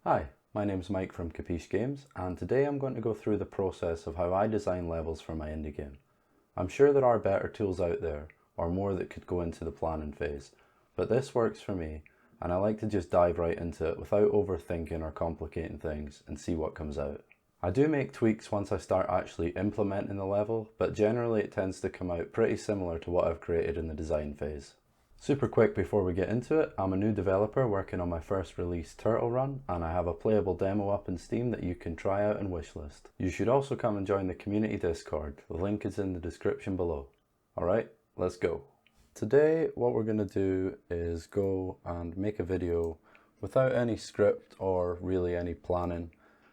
Hi, my name's Mike from Cappiche Games, and today I'm going to go through the process of how I design levels for my indie game. I'm sure there are better tools out there, or more that could go into the planning phase, but this works for me, and I like to just dive right into it without overthinking or complicating things and see what comes out. I do make tweaks once I start actually implementing the level, but generally it tends to come out pretty similar to what I've created in the design phase. Super quick before we get into it, I'm a new developer working on my first release, TurtleRun, and I have a playable demo up in Steam that you can try out and wishlist. You should also come and join the community Discord. The link is in the description below. Alright, let's go. Today what we're going to do is go and make a video without any script or really any planning.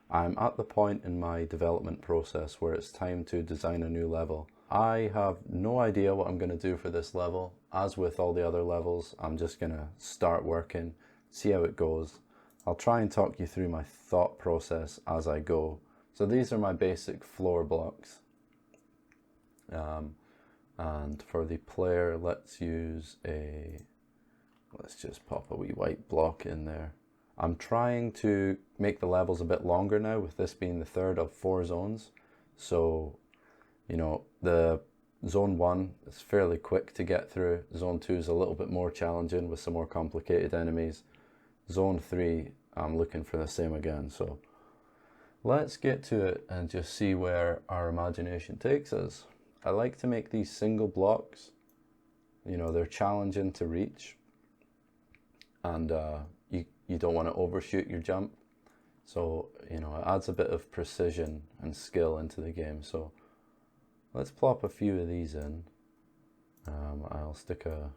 I'm at the point in my development process where it's time to design a new level. I have no idea what I'm going to do for this level. As with all the other levels, I'm just going to start working, see how it goes. I'll try and talk you through my thought process as I go. So these are my basic floor blocks. And for the player, let's just pop a wee white block in there. I'm trying to make the levels a bit longer now, with this being the third of 4 zones. So, you know, the Zone 1 is fairly quick to get through. Zone 2 is a little bit more challenging with some more complicated enemies. Zone 3, I'm looking for the same again. So let's get to it and just see where our imagination takes us. I like to make these single blocks. You know, they're challenging to reach. And you don't want to overshoot your jump. So, you know, it adds a bit of precision and skill into the game. So let's plop a few of these in. I'll stick a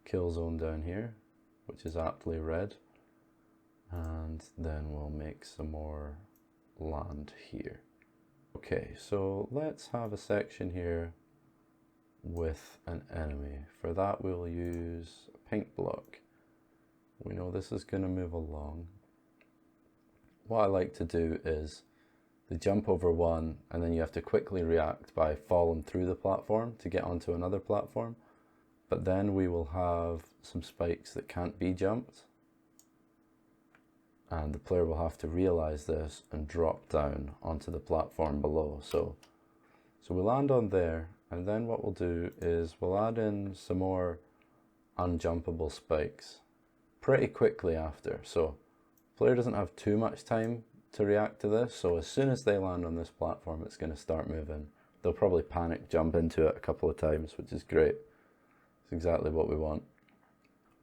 kill zone down here, which is aptly red. And then we'll make some more land here. Okay, so let's have a section here with an enemy. For that we'll use a pink block. We know this is going to move along. What I like to do is they jump over one, and then you have to quickly react by falling through the platform to get onto another platform. But then we will have some spikes that can't be jumped, and the player will have to realize this and drop down onto the platform below. So we land on there, and then what we'll do is we'll add in some more unjumpable spikes pretty quickly after. So the player doesn't have too much time to react to this, so as soon as they land on this platform, it's going to start moving. They'll probably panic jump into it a couple of times, which is great. It's exactly what we want.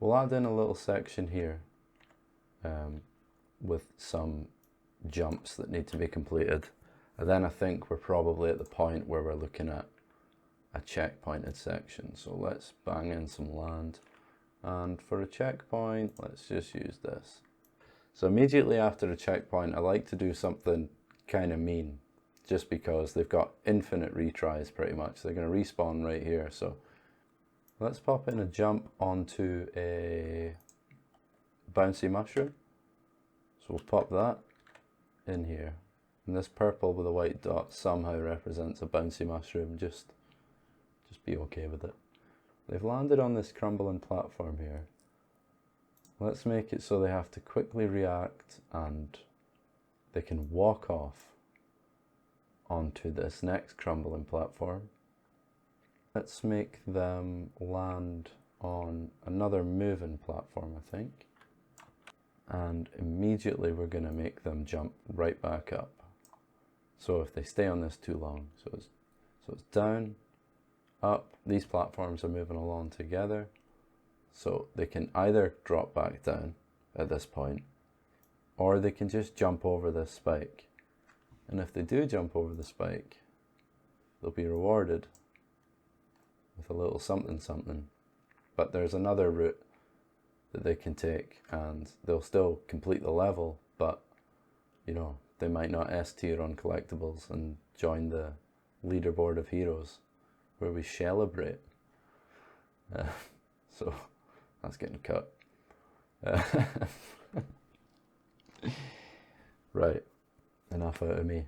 We'll add in a little section here with some jumps that need to be completed, and then I think we're probably at the point where we're looking at a checkpointed section. So let's bang in some land, and for a checkpoint, let's just use this. So immediately after a checkpoint, I like to do something kind of mean, just because they've got infinite retries pretty much. They're going to respawn right here. So let's pop in a jump onto a bouncy mushroom. So we'll pop that in here. And this purple with a white dot somehow represents a bouncy mushroom. Just be okay with it. They've landed on this crumbling platform here. Let's make it so they have to quickly react and they can walk off onto this next crumbling platform. Let's make them land on another moving platform, I think. And immediately we're going to make them jump right back up. So if they stay on this too long, so it's down, up, these platforms are moving along together. So they can either drop back down at this point, or they can just jump over this spike. And if they do jump over the spike, they'll be rewarded with a little something something. But there's another route that they can take, and they'll still complete the level, but you know, they might not S tier on collectibles and join the leaderboard of heroes where we celebrate. So that's getting cut. Right, enough out of me.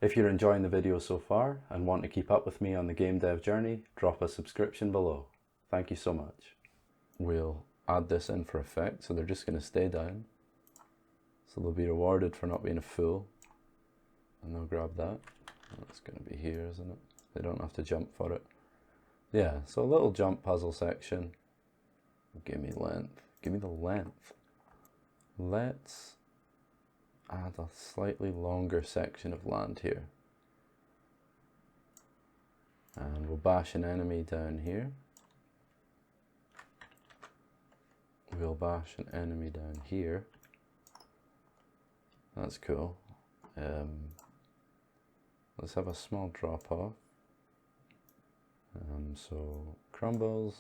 If you're enjoying the video so far and want to keep up with me on the game dev journey, drop a subscription below. Thank you so much. We'll add this in for effect, so they're just going to stay down. So they'll be rewarded for not being a fool. And they'll grab that. That's going to be here, isn't it? They don't have to jump for it. Yeah, so a little jump puzzle section. Give me length. Give me the length. Let's add a slightly longer section of land here. And we'll bash an enemy down here. We'll bash an enemy down here. That's cool. Let's have a small drop off. So crumbles.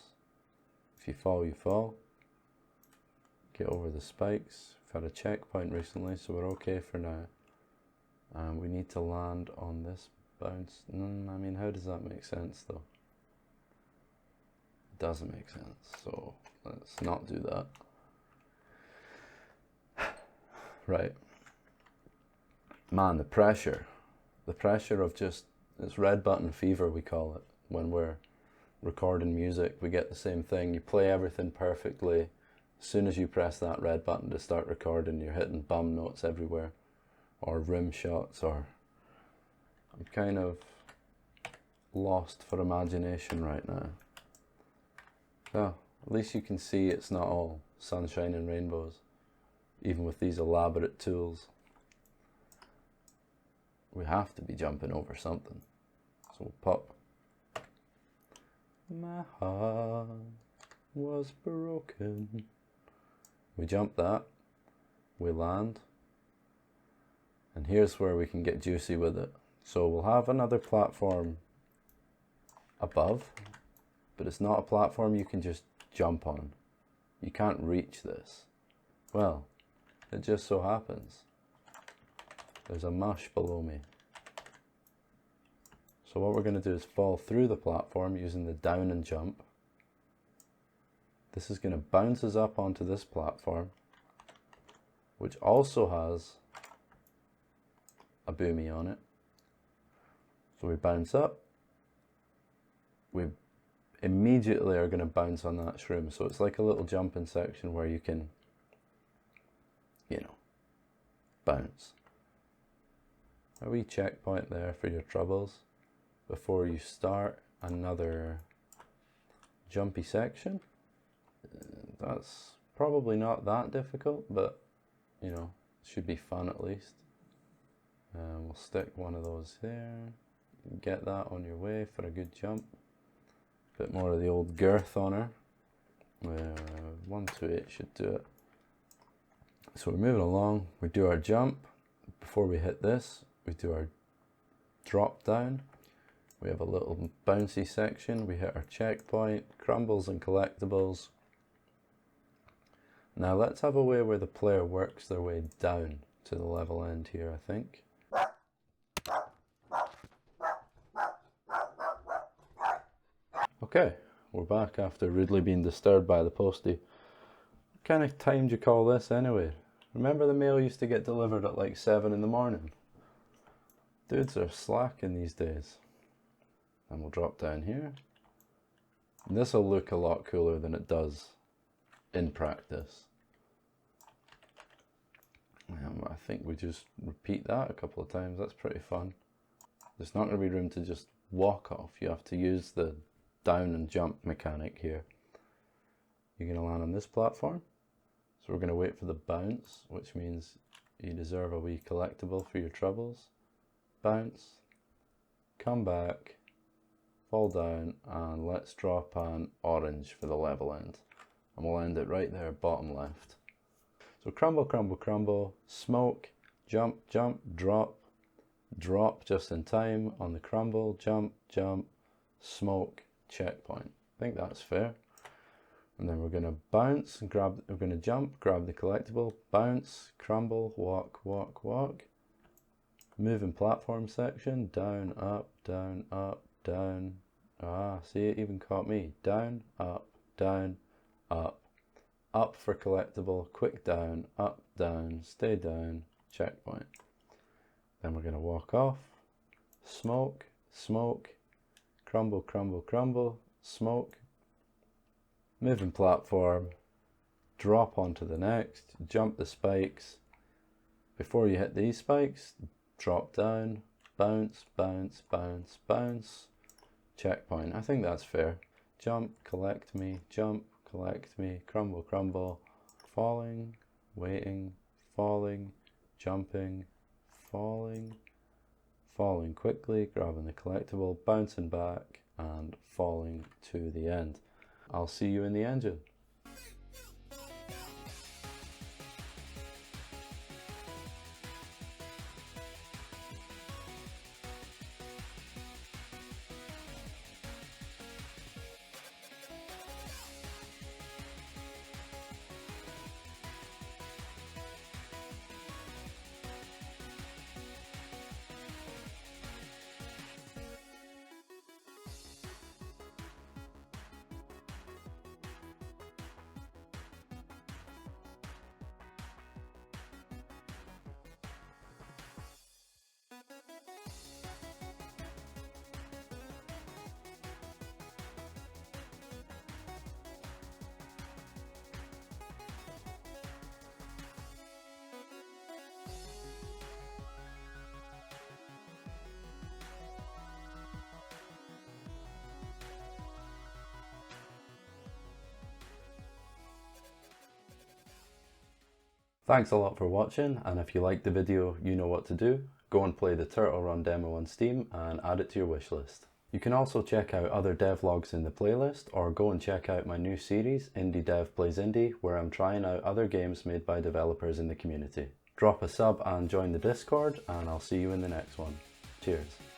If you fall, you fall. Get over the spikes. We've had a checkpoint recently, so we're okay for now. We need to land on this bounce. I mean, how does that make sense though? It doesn't make sense, so let's not do that. Right. Man, the pressure of just, it's red button fever we call it. When we're recording music, we get the same thing. You play everything perfectly. As soon as you press that red button to start recording, you're hitting bum notes everywhere, or rim shots, or I'm kind of lost for imagination right now. Oh, at least you can see it's not all sunshine and rainbows, even with these elaborate tools. We have to be jumping over something. So we'll pop. My heart was broken. We jump that. We land. And here's where we can get juicy with it. So we'll have another platform above, but it's not a platform you can just jump on. You can't reach this. Well, it just so happens there's a mush below me. So what we're going to do is fall through the platform using the down and jump. This is going to bounce us up onto this platform, which also has a boomy on it. So we bounce up. We immediately are going to bounce on that shroom. So it's like a little jumping section where you can, you know, bounce. A wee checkpoint there for your troubles before you start another jumpy section. That's probably not that difficult, but you know, it should be fun at least. We'll stick one of those there. Get that on your way for a good jump. Bit more of the old girth on her. 128 should do it. So we're moving along. We do our jump. Before we hit this, we do our drop down. We have a little bouncy section. We hit our checkpoint, crumbles and collectibles. Now let's have a way where the player works their way down to the level end here, I think. Okay, we're back after rudely being disturbed by the postie. What kind of time do you call this anyway? Remember the mail used to get delivered at like 7 in the morning? Dudes are slacking these days. And we'll drop down here. This will look a lot cooler than it does in practice. I think we just repeat that a couple of times. That's pretty fun. There's not going to be room to just walk off. You have to use the down and jump mechanic here. You're going to land on this platform. So we're going to wait for the bounce, which means you deserve a wee collectible for your troubles. Bounce, come back, fall down, and let's drop an orange for the level end. And we'll end it right there, bottom left. So crumble, crumble, crumble, smoke, jump, jump, drop, drop just in time on the crumble, jump, jump, smoke, checkpoint. I think that's fair. And then we're going to bounce and grab, we're going to jump, grab the collectible, bounce, crumble, walk, walk, walk. Moving platform section, down, up, down, up, down. Ah, see, it even caught me. Down, up, down, up. Up for collectible, quick down, up, down, stay down, checkpoint. Then we're going to walk off, smoke, smoke, crumble, crumble, crumble, smoke, moving platform, drop onto the next, jump the spikes, Before you hit these spikes, drop down, bounce, bounce, bounce, bounce, checkpoint. I think that's fair. Jump, collect me, crumble, crumble, falling, waiting, falling, jumping, falling, falling quickly, grabbing the collectible, bouncing back, and falling to the end. I'll see you in the engine. Thanks a lot for watching, and if you liked the video, you know what to do. Go and play the TurtleRun demo on Steam and add it to your wishlist. You can also check out other devlogs in the playlist, or go and check out my new series, Indie Dev Plays Indie, where I'm trying out other games made by developers in the community. Drop a sub and join the Discord, and I'll see you in the next one. Cheers.